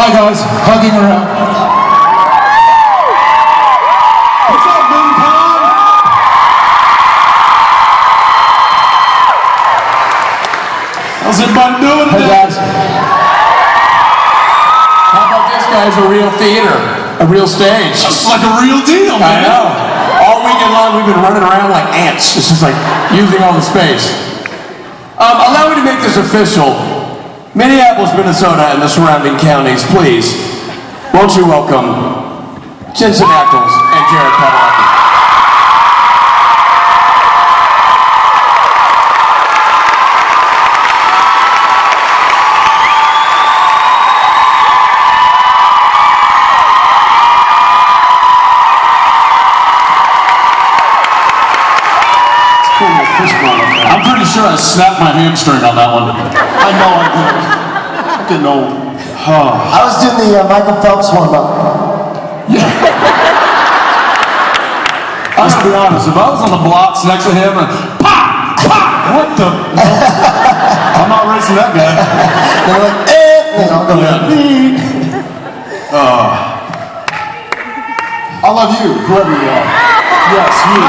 Hi guys, hugging around. What's up, Minncon? How's everybody doing today? Hey guys. How about this guy's a real theater, a real stage. It's like a real deal, man. I know. All weekend long we've been running around like ants. It's just like using all the space. Allow me to make this official. Minneapolis, Minnesota, and the surrounding counties, please, won't you welcome Jensen Ackles and Jared Padalecki. I'm pretty sure I snapped my hamstring on that one. I know I did. I'm getting old. I was doing the Michael Phelps warm-up. Yeah. I gotta be honest, if I was on the blocks next to him and pop, pop, what the? No, I'm not racing that guy. They're like, and I'll go I love you, whoever you are. Yes, you.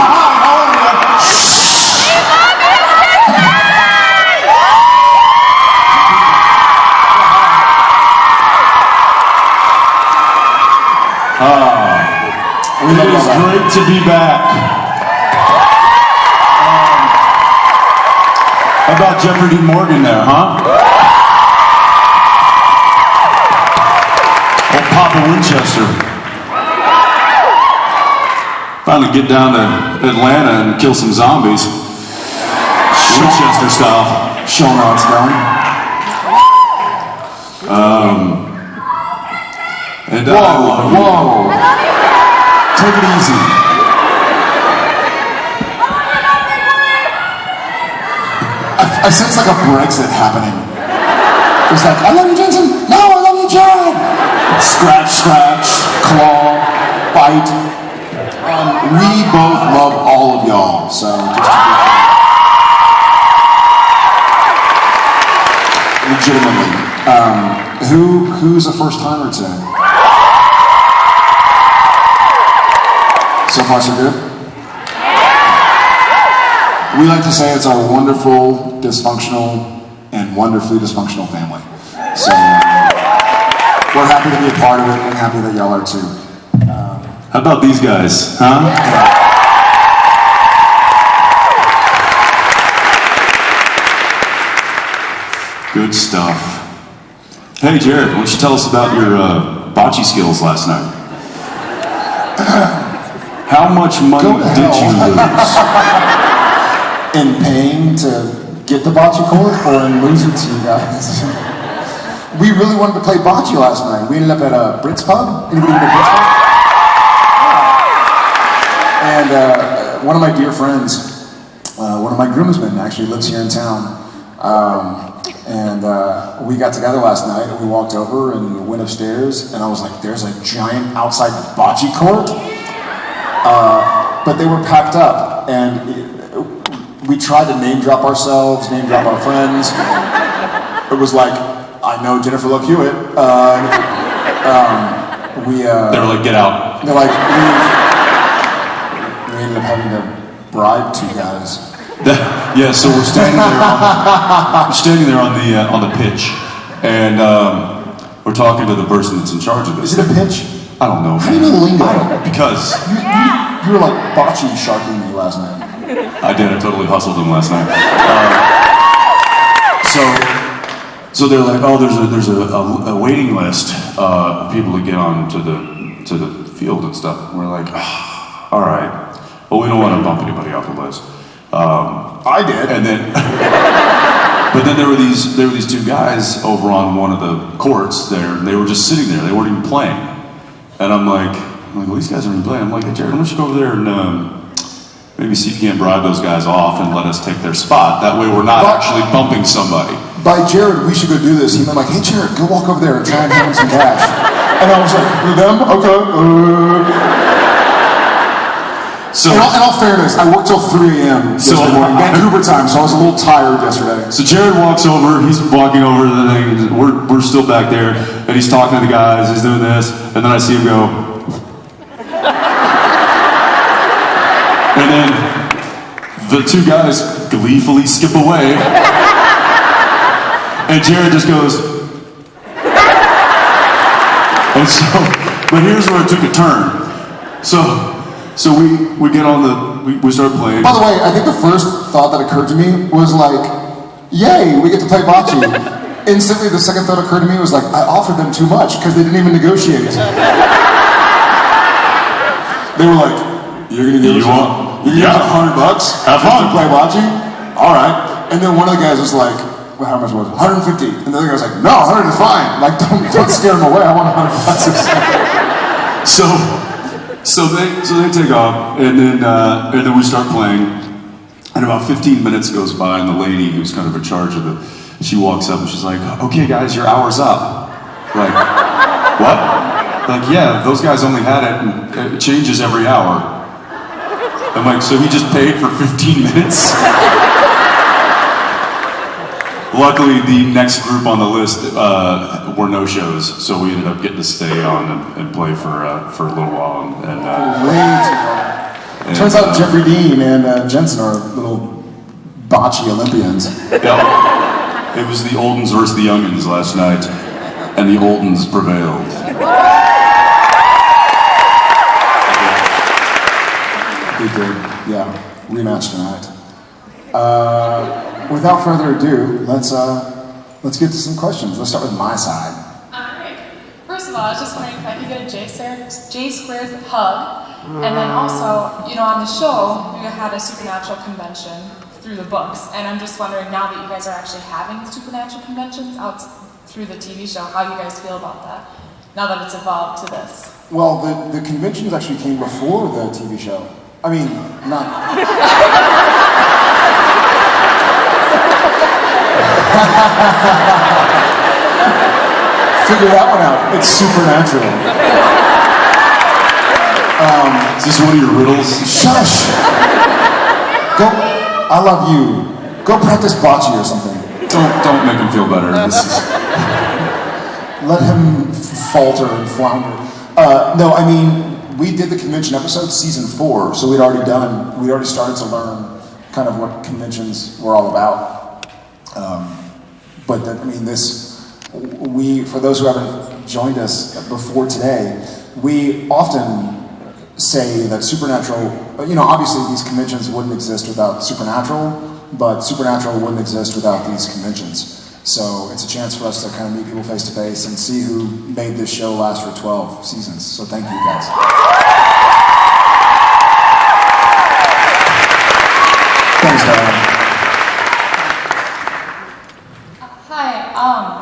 It is great to be back. How about Jeffrey D. Morgan there, huh? Old Papa Winchester. Finally get down to Atlanta and kill some zombies. Winchester style. Showing how it's done. And Whoa. Take it easy. I sense like a Brexit happening. It's like, I love you, Jensen. No, I love you, Jared. Scratch, scratch, claw, bite. We both love all of y'all, so just to be legitimately. Who's a first timer today? So far, so good? We like to say it's our wonderful, dysfunctional, and wonderfully dysfunctional family. So, we're happy to be a part of it, and happy that y'all are too. how about these guys, huh? Good stuff. Hey Jared, why don't you tell us about your bocce skills last night? How much money did you lose? In paying to get the bocce court or in losing to you guys? We really wanted to play bocce last night. We ended up at a Brits pub. Anybody been to Brits pub? And one of my dear friends, one of my groomsmen actually lives here in town. And we got together last night and we walked over and went upstairs and I was like, there's a giant outside bocce court. But they were packed up, and we tried to name drop ourselves, name drop our friends. It was like, I know Jennifer Love Hewitt. They were like, get out. They're like, leave. We ended up having to bribe two guys. Yeah, so we're standing there on the pitch, and we're talking to the person that's in charge of this. Is it a pitch? I don't know. How do you mean lingo? Because You were like bocce sharking me last night. I did. I totally hustled him last night. So they're like, oh, there's a waiting list of people to get on to the field and stuff. And we're like, oh, all right. Well, we don't want to bump anybody off the list. I did. And then, but then there were these two guys over on one of the courts there. They were just sitting there. They weren't even playing. And I'm like, well, these guys aren't even playing. I'm like, hey, Jared, why don't you go over there and maybe see if you can't bribe those guys off and let us take their spot. That way we're not actually bumping somebody. By Jared, we should go do this. He meant like, hey, Jared, go walk over there and try and hand him some cash. And I was like, with them? Okay. So, in all fairness, I worked till 3 a.m. yesterday morning, Vancouver time, so I was a little tired yesterday. So Jared walks over, he's walking over to the thing, we're still back there, and he's talking to the guys, he's doing this, and then I see him go. And then the two guys gleefully skip away, and Jared just goes. And so, but here's where it took a turn. So we get on we start playing. By the way, I think the first thought that occurred to me was like, yay, we get to play bocce. Instantly, the second thought occurred to me was like, I offered them too much because they didn't even negotiate. They were like, you're gonna give us $100 Have fun. to play bocce? All right. And then one of the guys was like, well, how much was it? 150. And the other guy was like, no, 100 is fine. Like, don't scare them away. I want $100. So they take off, and then we start playing, and about 15 minutes goes by, and the lady who's kind of in charge of it, she walks up and she's like, okay guys, your hour's up. Like, what? Like, yeah, those guys only had it, and it changes every hour. I'm like, so he just paid for 15 minutes? Luckily, the next group on the list were no-shows, so we ended up getting to stay on and play for a little while. Turns out Jeffrey Dean and Jensen are little bocce Olympians. Yeah, it was the Oldens versus the Youngins last night, and the Oldens prevailed. They did, yeah. Rematch tonight. Without further ado, let's get to some questions. Let's start with my side. Alright. First of all, I was just wondering if I could get a J squared hug. And then also, you know, on the show, we had a supernatural convention through the books. And I'm just wondering, now that you guys are actually having supernatural conventions out through the TV show, how you guys feel about that, now that it's evolved to this. Well, the conventions actually came before the TV show. I mean, not... Figure that one out. It's supernatural. Is this one of your riddles? Shush! Go. I love you. Go practice bocce or something. Don't make him feel better. Let him falter and flounder. No, I mean, we did the convention episode, season 4, so we'd already started to learn kind of what conventions were all about. But I mean, for those who haven't joined us before today, we often say that supernatural, you know, obviously these conventions wouldn't exist without supernatural, but supernatural wouldn't exist without these conventions. So it's a chance for us to kind of meet people face to face and see who made this show last for 12 seasons. So thank you guys. Thanks, Diane.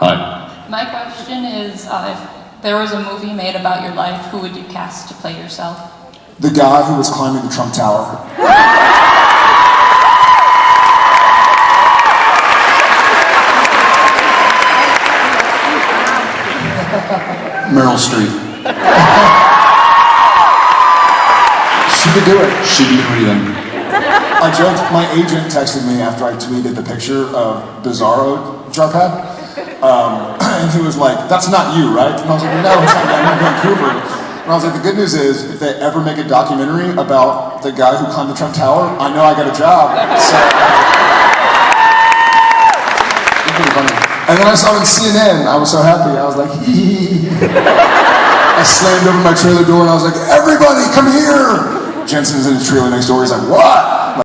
Hi. My question is, if there was a movie made about your life, who would you cast to play yourself? The guy who was climbing the Trump Tower. Meryl Streep. She could do it. She can do anything. I joked, my agent texted me after I tweeted the picture of Bizarro Jarpad. And he was like, that's not you, right? And I was like, no, it's not me, I'm in Vancouver. And I was like, the good news is, if they ever make a documentary about the guy who climbed the Trump Tower, I know I got a job. So, it's pretty funny. And then I saw it on CNN, I was so happy, I was like, hee. I slammed over my trailer door and I was like, everybody come here! Jensen's in his trailer next door, he's like, what?